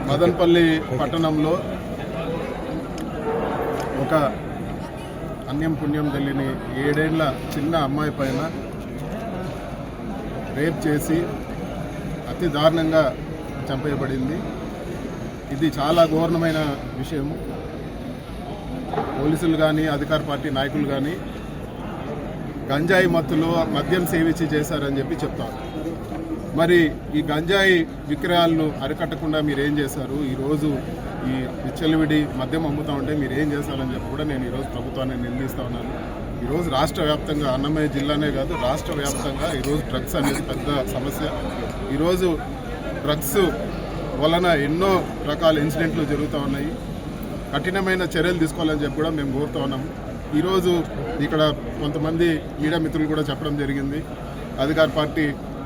మదనపల్లి పట్టణంలో ఒక అన్యం పుణ్యం తెలియని 7 ఏళ్ల చిన్న అమ్మాయి పైన రేప్ చేసి అతి దారుణంగా చంపేయబడింది. ఇది చాలా ఘోరమైన విషయము. పోలీసులు కానీ అధికార పార్టీ నాయకులు కానీ గంజాయి మత్తులో మద్యం సేవించి చేశారని చెప్పి చెప్తారు. మరి ఈ గంజాయి విక్రయాలను అరికట్టకుండా మీరు ఏం చేశారు? ఈరోజు ఈ విచ్చలవిడి మద్యం అమ్ముతూ ఉంటే మీరు ఏం చేశారని చెప్పి కూడా నేను ఈరోజు ప్రభుత్వాన్ని నిలదీస్తూ ఉన్నాను. ఈరోజు రాష్ట్ర వ్యాప్తంగా, అన్నమయ్య జిల్లానే కాదు రాష్ట్ర వ్యాప్తంగా ఈరోజు డ్రగ్స్ అనేది పెద్ద సమస్య. ఈరోజు డ్రగ్స్ వలన ఎన్నో రకాల ఇన్సిడెంట్లు జరుగుతూ ఉన్నాయి. కఠినమైన చర్యలు తీసుకోవాలని చెప్పి కూడా మేము కోరుతూ ఉన్నాము. ఈరోజు ఇక్కడ కొంతమంది మీడియా మిత్రులు కూడా చెప్పడం జరిగింది, అధికార పార్టీ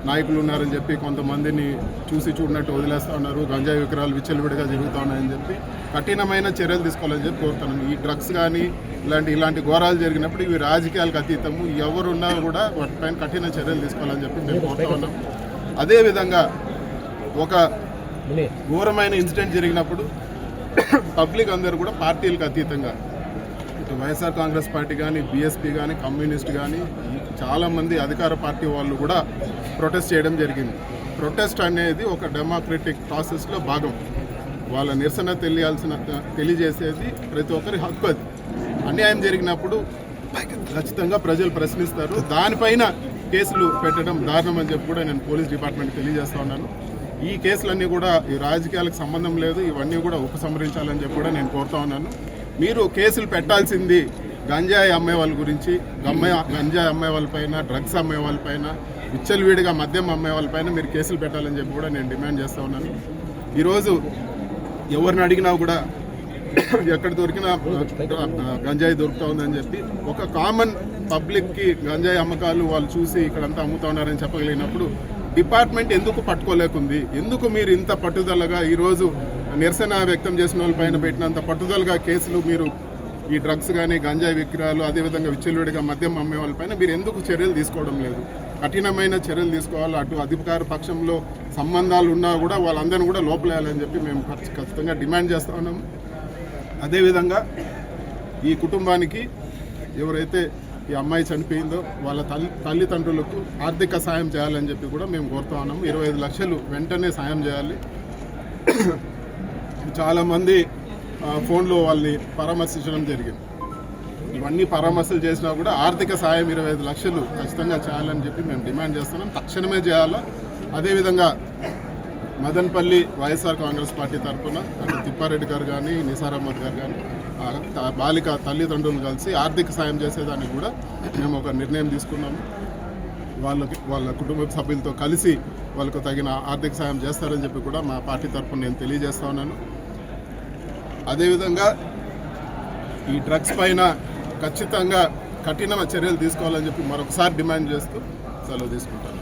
నాయకులు ఉన్నారని చెప్పి కొంతమందిని చూసి చూడనట్టు వదిలేస్తూ ఉన్నారు, గంజాయి విక్రయాలు విచ్చలవిడిగా జరుగుతూ ఉన్నాయని చెప్పి కఠినమైన చర్యలు తీసుకోవాలని చెప్పి కోరుతున్నాము. ఈ డ్రగ్స్ కానీ ఇలాంటి ఘోరాలు జరిగినప్పుడు ఇవి రాజకీయాలకు అతీతము, ఎవరున్నా కూడా వాటిపైన కఠిన చర్యలు తీసుకోవాలని చెప్పి మేము కోరుతూ ఉన్నాము. అదేవిధంగా ఒక ఘోరమైన ఇన్సిడెంట్ జరిగినప్పుడు పబ్లిక్ అందరూ కూడా పార్టీలకు అతీతంగా ఇటు వైఎస్ఆర్ కాంగ్రెస్ పార్టీ కానీ, బీఎస్పీ కానీ, కమ్యూనిస్ట్ కానీ చాలామంది అధికార పార్టీ వాళ్ళు కూడా ప్రొటెస్ట్ చేయడం జరిగింది. ప్రొటెస్ట్ అనేది ఒక డెమోక్రటిక్ ప్రాసెస్లో భాగం. వాళ్ళ నిరసన తెలియజేసేది ప్రతి ఒక్కరి హక్కు. అది అన్యాయం జరిగినప్పుడు ఖచ్చితంగా ప్రజలు ప్రశ్నిస్తారు. దానిపైన కేసులు పెట్టడం దారుణం అని చెప్పి కూడా నేను పోలీస్ డిపార్ట్మెంట్కి తెలియజేస్తా ఉన్నాను. ఈ కేసులన్నీ కూడా ఈ రాజకీయాలకు సంబంధం లేదు, ఇవన్నీ కూడా ఉపసంహరించాలని చెప్పి కూడా నేను కోరుతా ఉన్నాను. మీరు కేసులు పెట్టాల్సింది గంజాయి అమ్మే వాళ్ళ గురించి, గంజాయి అమ్మే వాళ్ళపైన, డ్రగ్స్ అమ్మే వాళ్ళపైన, విచ్చలవిడిగా మద్యం అమ్మే వాళ్ళపైన మీరు కేసులు పెట్టాలని చెప్పి కూడా నేను డిమాండ్ చేస్తూ ఉన్నాను. ఈరోజు ఎవరిని అడిగినా కూడా ఎక్కడ దొరికినా గంజాయి దొరుకుతూ ఉందని చెప్పి ఒక కామన్ పబ్లిక్కి గంజాయి అమ్మకాలు వాళ్ళు చూసి ఇక్కడంతా అమ్ముతూ ఉన్నారని చెప్పగలిగినప్పుడు డిపార్ట్మెంట్ ఎందుకు పట్టుకోలేకుంది? ఎందుకు మీరు ఇంత పట్టుదలగా ఈరోజు నిరసన వ్యక్తం చేసిన వాళ్ళపైన పెట్టినంత పట్టుదలగా కేసులు మీరు ఈ డ్రగ్స్ కానీ, గంజాయి విక్రయాలు, అదేవిధంగా విచ్చలవిడిగా మద్యం అమ్మే వాళ్ళపైన మీరు ఎందుకు చర్యలు తీసుకోవడం లేదు? కఠినమైన చర్యలు తీసుకోవాలి. అటు అధికార పక్షంలో సంబంధాలు ఉన్నా కూడా వాళ్ళందరినీ కూడా లోపలేయాలని చెప్పి మేము ఖచ్చితంగా డిమాండ్ చేస్తూ ఉన్నాము. అదేవిధంగా ఈ కుటుంబానికి ఎవరైతే ఈ అమ్మాయి చనిపోయిందో వాళ్ళ తల్లిదండ్రులకు ఆర్థిక సాయం చేయాలని చెప్పి కూడా మేము కోరుతా ఉన్నాము. 25 లక్షలు వెంటనే సాయం చేయాలి. చాలామంది ఫోన్లో వాళ్ళని పరామర్శించడం జరిగింది. ఇవన్నీ పరామర్శలు చేసినా కూడా ఆర్థిక సాయం 25 లక్షలు ఖచ్చితంగా చేయాలని చెప్పి మేము డిమాండ్ చేస్తున్నాం. తక్షణమే చేయాలా. అదేవిధంగా మదనపల్లి వైఎస్ఆర్ కాంగ్రెస్ పార్టీ తరఫున అటు తిప్పారెడ్డి గారు కానీ, నిసార్ అహ్మద్ గారు కానీ బాలిక తల్లిదండ్రులు కలిసి ఆర్థిక సాయం చేసేదానికి కూడా మేము ఒక నిర్ణయం తీసుకున్నాము. వాళ్ళ కుటుంబ సభ్యులతో కలిసి వాళ్ళకు తగిన ఆర్థిక సాయం చేస్తారని చెప్పి కూడా మా పార్టీ తరఫున నేను తెలియజేస్తా ఉన్నాను. అదేవిధంగా ఈ డ్రగ్స్ పైన ఖచ్చితంగా కఠిన చర్యలు తీసుకోవాలని చెప్పి మరొకసారి డిమాండ్ చేస్తూ సెలవు తీసుకుంటాను.